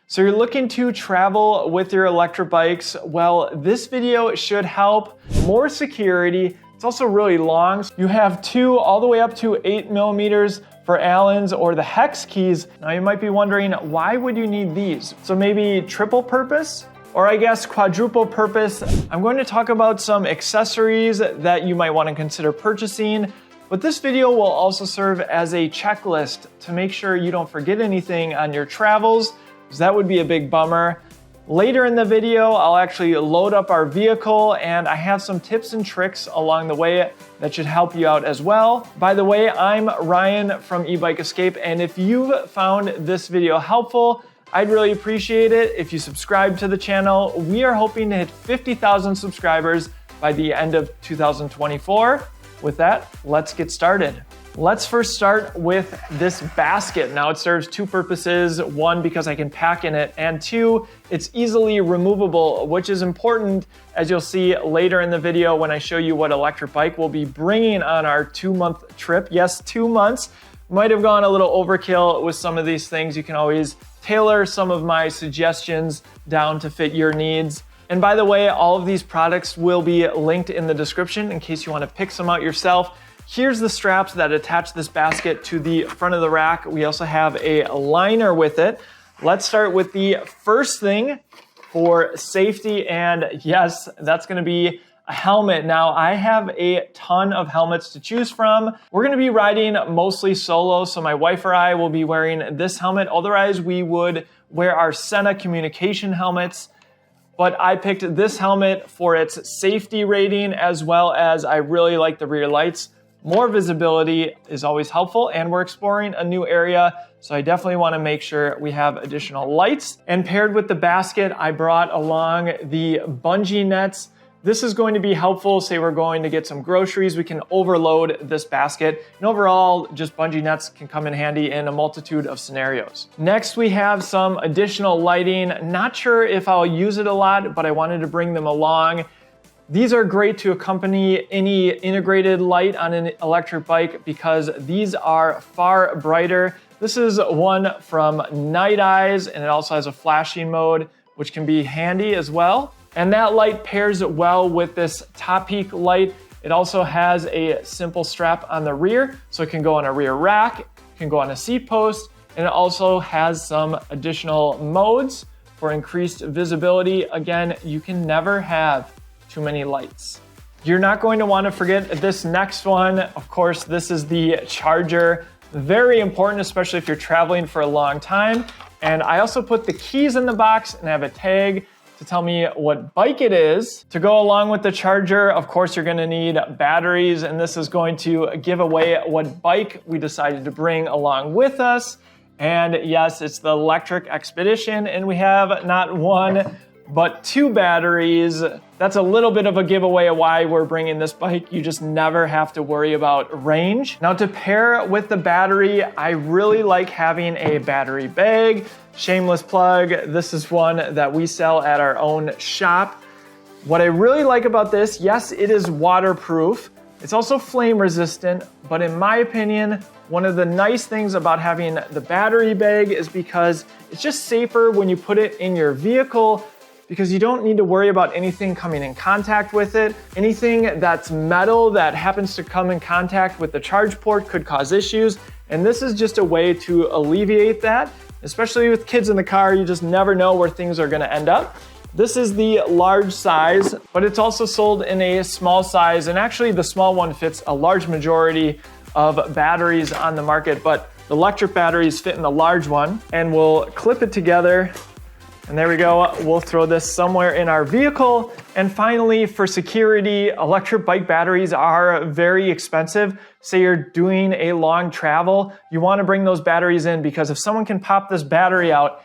So you're looking to travel with your electric bikes? Well, this video should help. More security. It's also really long. You have two all the way up to 8mm for Allen's or the hex keys. Now you might be wondering, why would you need these? So maybe triple purpose? Or I guess quadruple purpose. I'm going to talk about some accessories that you might want to consider purchasing, but this video will also serve as a checklist to make sure you don't forget anything on your travels, because that would be a big bummer. Later in the video, I'll actually load up our vehicle and I have some tips and tricks along the way that should help you out as well. By the way, I'm Ryan from Ebike Escape, and if you've found this video helpful, I'd really appreciate it if you subscribe to the channel. We are hoping to hit 50,000 subscribers by the end of 2024. With that, let's get started. Let's first start with this basket. Now it serves two purposes. One, because I can pack in it, and two, it's easily removable, which is important, as you'll see later in the video when I show you what electric bike we'll be bringing on our 2-month trip. Yes, 2 months. Might have gone a little overkill with some of these things. You can always tailor some of my suggestions down to fit your needs. And by the way, all of these products will be linked in the description in case you want to pick some out yourself. Here's the straps that attach this basket to the front of the rack. We also have a liner with it. Let's start with the first thing for safety, and yes, that's going to be a helmet. Now, I have a ton of helmets to choose from. We're going to be riding mostly solo, so my wife or I will be wearing this helmet. Otherwise, we would wear our Sena communication helmets. But I picked this helmet for its safety rating, as well as I really like the rear lights. More visibility is always helpful, and we're exploring a new area, so I definitely want to make sure we have additional lights. And paired with the basket, I brought along the bungee nets. This is going to be helpful. Say we're going to get some groceries, we can overload this basket. And overall, just bungee nets can come in handy in a multitude of scenarios. Next, we have some additional lighting. Not sure if I'll use it a lot, but I wanted to bring them along. These are great to accompany any integrated light on an electric bike because these are far brighter. This is one from Night Eyes, and it also has a flashing mode, which can be handy as well. And that light pairs well with this top peak light. It also has a simple strap on the rear, so it can go on a rear rack, it can go on a seat post, and it also has some additional modes for increased visibility. Again, you can never have too many lights. You're not going to want to forget this next one. Of course, this is the charger. Very important, especially if you're traveling for a long time. And I also put the keys in the box and have a tag to tell me what bike it is. To go along with the charger, of course, you're going to need batteries, and this is going to give away what bike we decided to bring along with us. And yes, it's the Lectric XPedition, and we have not one, but 2 batteries. That's a little bit of a giveaway of why we're bringing this bike. You just never have to worry about range. Now, to pair with the battery, I really like having a battery bag. Shameless plug, this is one that we sell at our own shop. What I really like about this, yes, it is waterproof. It's also flame resistant, but in my opinion, one of the nice things about having the battery bag is because it's just safer when you put it in your vehicle, because you don't need to worry about anything coming in contact with it. Anything that's metal that happens to come in contact with the charge port could cause issues. And this is just a way to alleviate that, especially with kids in the car. You just never know where things are gonna end up. This is the large size, but it's also sold in a small size. And actually the small one fits a large majority of batteries on the market, but the electric batteries fit in the large one. And we'll clip it together. And there we go, we'll throw this somewhere in our vehicle. And finally, for security, electric bike batteries are very expensive. Say you're doing a long travel, you wanna bring those batteries in, because if someone can pop this battery out,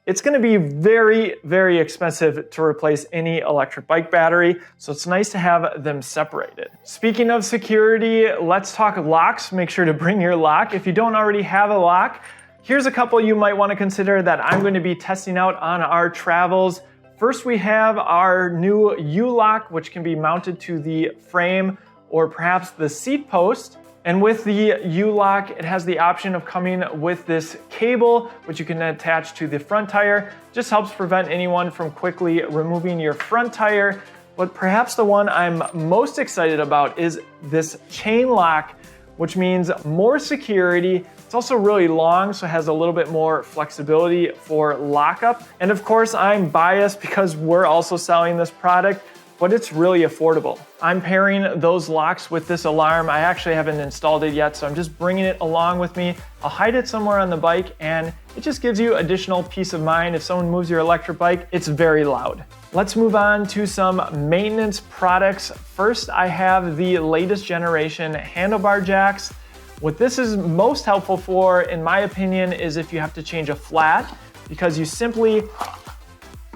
it's gonna be very, very expensive to replace any electric bike battery. So it's nice to have them separated. Speaking of security, let's talk locks. Make sure to bring your lock. If you don't already have a lock, here's a couple you might want to consider that I'm going to be testing out on our travels. First, we have our new U-lock, which can be mounted to the frame or perhaps the seat post. And with the U-lock, it has the option of coming with this cable, which you can attach to the front tire. Just helps prevent anyone from quickly removing your front tire. But perhaps the one I'm most excited about is this chain lock, which means more security. It's also really long, so it has a little bit more flexibility for lockup. And of course, I'm biased because we're also selling this product, but it's really affordable. I'm pairing those locks with this alarm. I actually haven't installed it yet, so I'm just bringing it along with me. I'll hide it somewhere on the bike, and it just gives you additional peace of mind. If someone moves your electric bike, it's very loud. Let's move on to some maintenance products. First, I have the latest generation handlebar jacks. What this is most helpful for, in my opinion, is if you have to change a flat, because you simply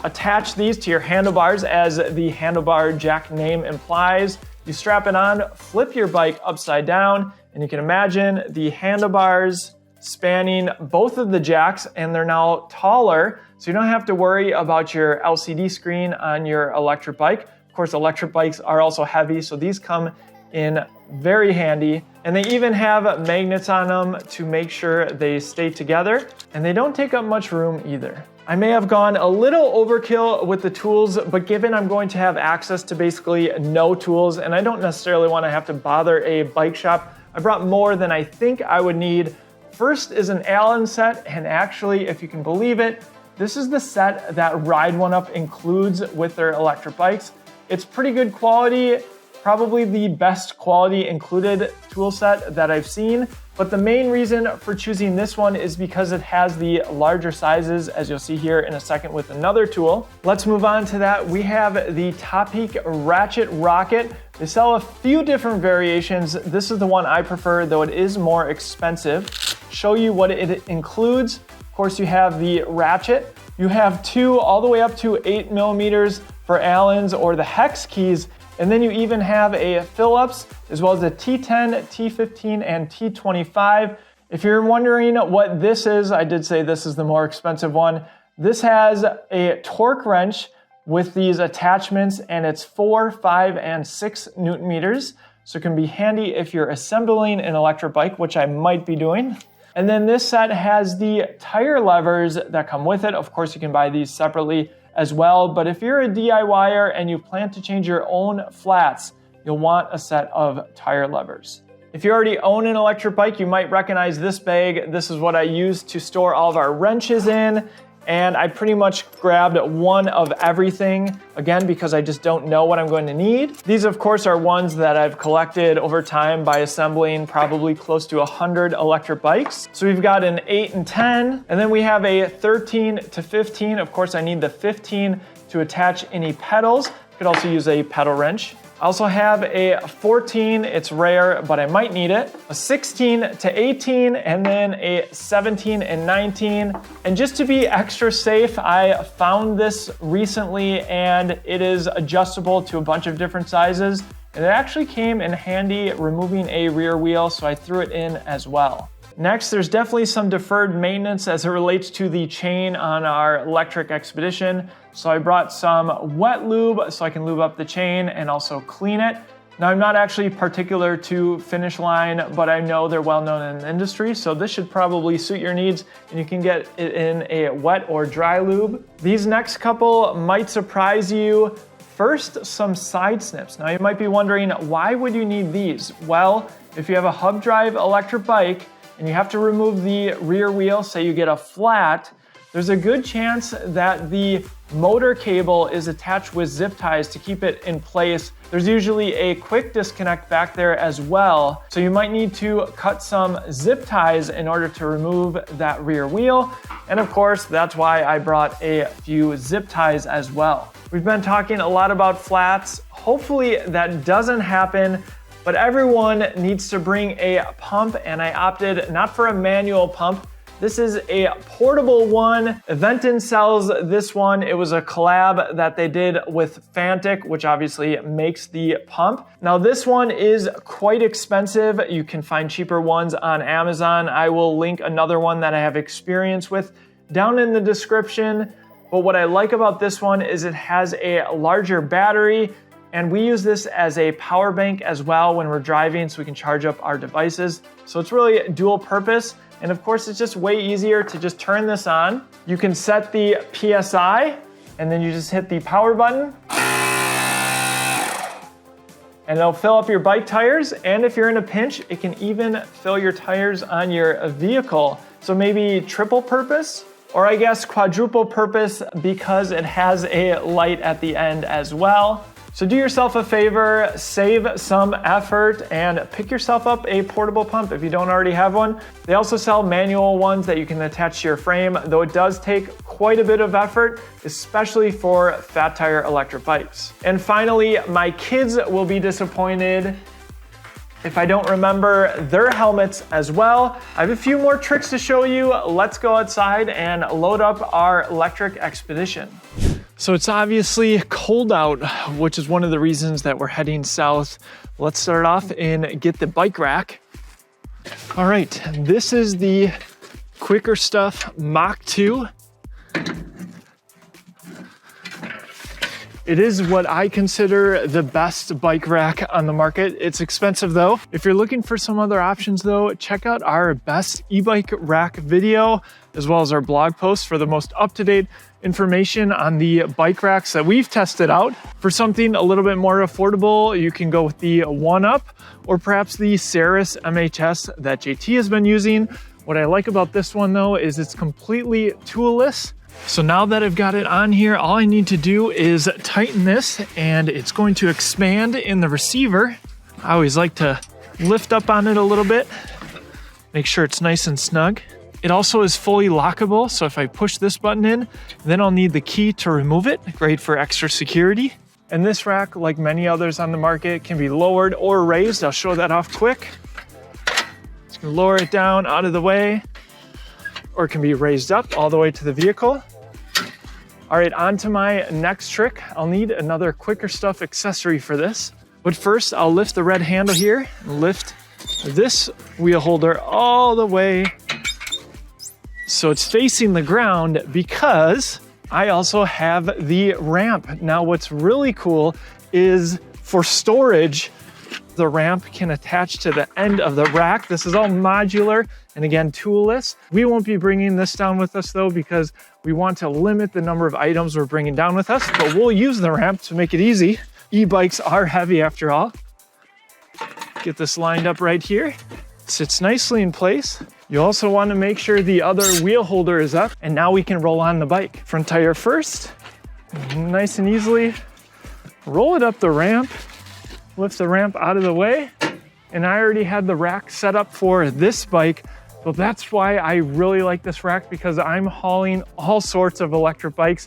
attach these to your handlebars as the handlebar jack name implies. You strap it on, flip your bike upside down, and you can imagine the handlebars spanning both of the jacks, and they're now taller, so you don't have to worry about your LCD screen on your electric bike. Of course, electric bikes are also heavy, so these come in very handy. And they even have magnets on them to make sure they stay together, and they don't take up much room either. I may have gone a little overkill with the tools, but given I'm going to have access to basically no tools, and I don't necessarily want to have to bother a bike shop, I brought more than I think I would need. First is an Allen set, and actually, if you can believe it, this is the set that Ride One Up includes with their electric bikes. It's pretty good quality, probably the best quality included tool set that I've seen. But the main reason for choosing this one is because it has the larger sizes, as you'll see here in a second with another tool. Let's move on to that. We have the Topeak Ratchet Rocket. They sell a few different variations. This is the one I prefer, though it is more expensive. Show you what it includes. Of course, you have the ratchet. You have two all the way up to 8 millimeters for Allen's or the hex keys. And then you even have a Phillips, as well as a T10, T15, and T25. If you're wondering what this is, I did say this is the more expensive one. This has a torque wrench with these attachments, and it's 4, 5, and 6 Newton meters. So it can be handy if you're assembling an electric bike, which I might be doing. And then this set has the tire levers that come with it. Of course, you can buy these separately as well, but if you're a DIYer and you plan to change your own flats, you'll want a set of tire levers. If you already own an electric bike, you might recognize this bag. This is what I use to store all of our wrenches in, and I pretty much grabbed one of everything, again, because I just don't know what I'm going to need. These, of course, are ones that I've collected over time by assembling probably close to 100 electric bikes. So we've got an 8 and 10, and then we have a 13 to 15. Of course, I need the 15 to attach any pedals. You could also use a pedal wrench. I also have a 14, it's rare, but I might need it, a 16 to 18, and then a 17 and 19. And just to be extra safe, I found this recently, and it is adjustable to a bunch of different sizes. And it actually came in handy removing a rear wheel, so I threw it in as well. Next, there's definitely some deferred maintenance as it relates to the chain on our Lectric XPedition. So I brought some wet lube so I can lube up the chain and also clean it. Now, I'm not actually particular to Finish Line, but I know they're well known in the industry, so this should probably suit your needs, and you can get it in a wet or dry lube. These next couple might surprise you. First, some side snips. Now, you might be wondering, why would you need these? Well, if you have a hub drive electric bike, and you have to remove the rear wheel, say you get a flat, there's a good chance that the motor cable is attached with zip ties to keep it in place. There's usually a quick disconnect back there as well. So you might need to cut some zip ties in order to remove that rear wheel. And of course, that's why I brought a few zip ties as well. We've been talking a lot about flats. Hopefully that doesn't happen. But everyone needs to bring a pump, and I opted not for a manual pump. This is a portable one. Eventon sells this one. It was a collab that they did with Fantic, which obviously makes the pump. Now this one is quite expensive. You can find cheaper ones on Amazon. I will link another one that I have experience with down in the description. But what I like about this one is it has a larger battery. And we use this as a power bank as well when we're driving so we can charge up our devices. So it's really dual purpose. And of course, it's just way easier to just turn this on. You can set the PSI and then you just hit the power button. And it'll fill up your bike tires. And if you're in a pinch, it can even fill your tires on your vehicle. So maybe triple purpose, or I guess quadruple purpose because it has a light at the end as well. So do yourself a favor, save some effort, and pick yourself up a portable pump if you don't already have one. They also sell manual ones that you can attach to your frame, though it does take quite a bit of effort, especially for fat tire electric bikes. And finally, my kids will be disappointed if I don't remember their helmets as well. I have a few more tricks to show you. Let's go outside and load up our Lectric XPedition. So it's obviously cold out, which is one of the reasons that we're heading south. Let's start off and get the bike rack. All right, this is the Quikrstuff Mach 2. It is what I consider the best bike rack on the market. It's expensive though. If you're looking for some other options though, check out our best e-bike rack video, as well as our blog post for the most up-to-date information on the bike racks that we've tested out. For something a little bit more affordable, you can go with the 1UP or perhaps the Ceres MHS that JT has been using. What I like about this one though is it's completely toolless. So now that I've got it on here, all I need to do is tighten this and it's going to expand in the receiver. I always like to lift up on it a little bit, make sure it's nice and snug. It also is fully lockable, so if I push this button in, then I'll need the key to remove it. Great for extra security. And this rack, like many others on the market, can be lowered or raised. I'll show that off quick. Just gonna lower it down out of the way, or it can be raised up all the way to the vehicle. All right, on to my next trick. I'll need another Quikrstuff accessory for this. But first, I'll lift the red handle here and lift this wheel holder all the way so it's facing the ground, because I also have the ramp. Now, what's really cool is for storage, the ramp can attach to the end of the rack. This is all modular and again, toolless. We won't be bringing this down with us though, because we want to limit the number of items we're bringing down with us, but we'll use the ramp to make it easy. E-bikes are heavy after all. Get this lined up right here. Sits nicely in place. You also want to make sure the other wheel holder is up, and now we can roll on the bike. Front tire first, nice and easily. Roll it up the ramp, lift the ramp out of the way, and I already had the rack set up for this bike. So that's why I really like this rack, because I'm hauling all sorts of electric bikes,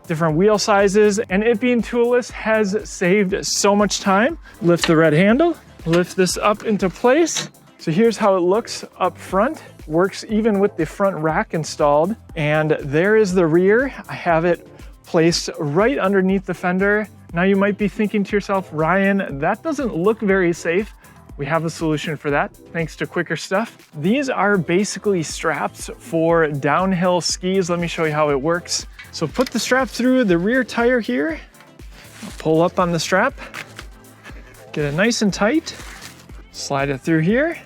different wheel sizes, and it being toolless has saved so much time. Lift the red handle, lift this up into place. So here's how it looks up front. Works even with the front rack installed. And there is the rear. I have it placed right underneath the fender. Now you might be thinking to yourself, Ryan, that doesn't look very safe. We have a solution for that, thanks to Quikrstuff. These are basically straps for downhill skis. Let me show you how it works. So put the strap through the rear tire here. Pull up on the strap. Get it nice and tight. Slide it through here.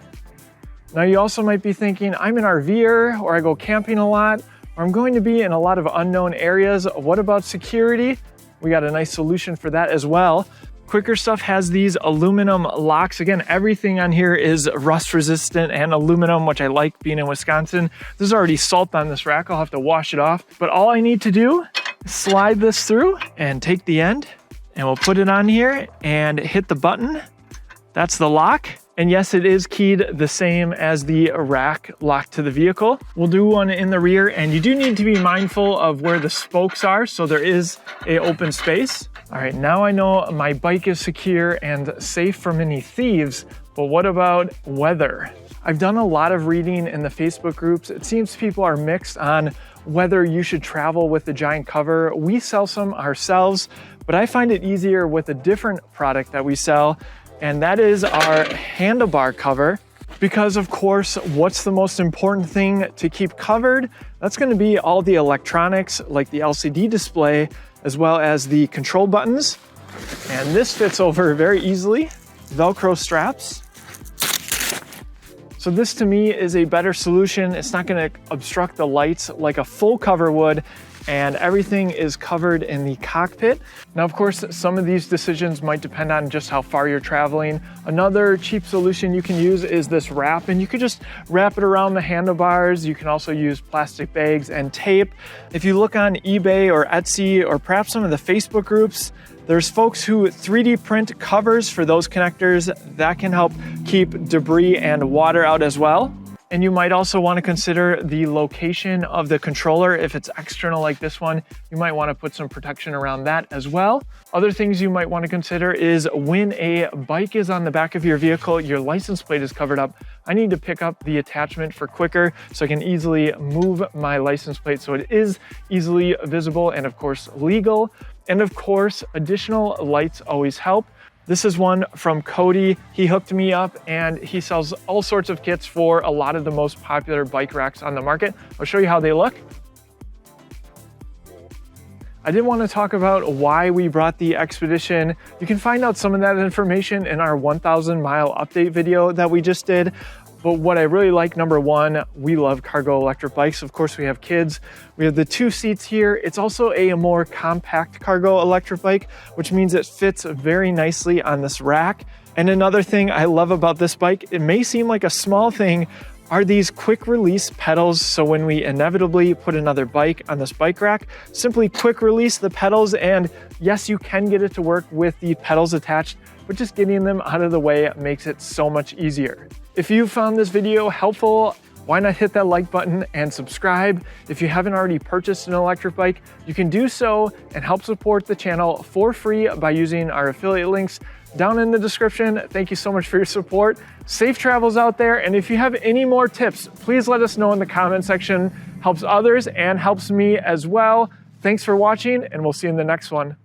Now you also might be thinking, I'm an RVer, or I go camping a lot, or I'm going to be in a lot of unknown areas. What about security? We got a nice solution for that as well. Quikrstuff has these aluminum locks. Again, everything on here is rust resistant and aluminum, which I like being in Wisconsin. There's already salt on this rack. I'll have to wash it off. But all I need to do is slide this through and take the end, and we'll put it on here and hit the button. That's the lock. And yes, it is keyed the same as the rack lock to the vehicle. We'll do one in the rear, and you do need to be mindful of where the spokes are, so there is an open space. All right, now I know my bike is secure and safe from any thieves, but what about weather? I've done a lot of reading in the Facebook groups. It seems people are mixed on whether you should travel with the giant cover. We sell some ourselves, but I find it easier with a different product that we sell, and that is our handlebar cover. Because of course, what's the most important thing to keep covered? That's going to be all the electronics like the LCD display, as well as the control buttons. And this fits over very easily. Velcro straps. So this to me is a better solution. It's not gonna obstruct the lights like a full cover would, and everything is covered in the cockpit. Now, of course, some of these decisions might depend on just how far you're traveling. Another cheap solution you can use is this wrap, and you could just wrap it around the handlebars. You can also use plastic bags and tape. If you look on eBay or Etsy or perhaps some of the Facebook groups, there's folks who 3D print covers for those connectors that can help keep debris and water out as well. And you might also want to consider the location of the controller. If it's external like this one, you might want to put some protection around that as well. Other things you might want to consider is when a bike is on the back of your vehicle, your license plate is covered up. I need to pick up the attachment for Quikr so I can easily move my license plate so it is easily visible and of course legal. And of course, additional lights always help. This is one from Cody. He hooked me up and he sells all sorts of kits for a lot of the most popular bike racks on the market. I'll show you how they look. I did want to talk about why we brought the XPedition. You can find out some of that information in our 1,000 mile update video that we just did. But what I really like, number one, we love cargo electric bikes. Of course, we have kids. We have the 2 seats here. It's also a more compact cargo electric bike, which means it fits very nicely on this rack. And another thing I love about this bike, it may seem like a small thing, are these quick release pedals. So when we inevitably put another bike on this bike rack, simply quick release the pedals. And yes, you can get it to work with the pedals attached, but just getting them out of the way makes it so much easier. If you found this video helpful, why not hit that like button and subscribe? If you haven't already purchased an electric bike, you can do so and help support the channel for free by using our affiliate links down in the description. Thank you so much for your support. Safe travels out there. And if you have any more tips, please let us know in the comment section. Helps others and helps me as well. Thanks for watching, and we'll see you in the next one.